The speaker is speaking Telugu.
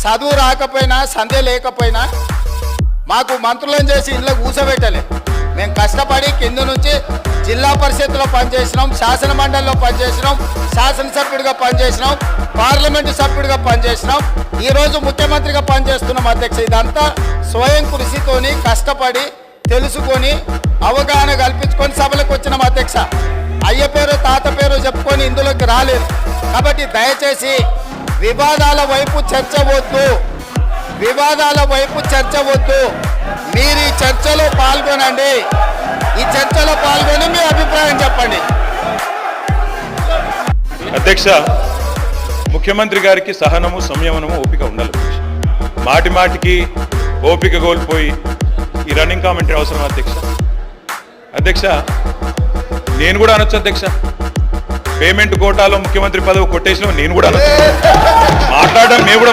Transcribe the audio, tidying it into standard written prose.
చదువు రాకపోయినా సందే లేకపోయినా మాకు మంత్రులను చేసి ఇంట్లో కూర్చోబెట్టలే. మేము కష్టపడి కింద నుంచి జిల్లా పరిషత్లో పనిచేసినాం, శాసన మండలిలో పనిచేసినాం, శాసనసభ్యుడిగా పనిచేసినాం, పార్లమెంటు సభ్యుడిగా పనిచేసినాం, ఈరోజు ముఖ్యమంత్రిగా పనిచేస్తున్నాం అధ్యక్ష. ఇదంతా స్వయం కృషితోని కష్టపడి తెలుసుకొని అవగాహన కల్పించుకొని సభలకు వచ్చినాం అధ్యక్ష. అయ్య పేరు తాత పేరు చెప్పుకొని ఇందులోకి రాలేదు. కాబట్టి దయచేసి వివాదాల వైపు చర్చ వద్దు, వివాదాల వైపు చర్చ వద్దు. మీరు ఈ చర్చలో పాల్గొనండి, ఈ చర్చలో పాల్గొని మీ అభిప్రాయం చెప్పండి. అధ్యక్ష, ముఖ్యమంత్రి గారికి సహనము సంయమనము ఓపిక ఉండాలి. మాటి మాటికి ఓపిక కోల్పోయి ఈ రన్నింగ్ కామెంటరీ అవసరం అధ్యక్ష. అధ్యక్ష, నేను కూడా అనొచ్చు అధ్యక్ష, పేమెంట్ కోటాలో ముఖ్యమంత్రి పదవి కొట్టేసిన నేను కూడా అనొచ్చు. మాట్లాడడం మేము కూడా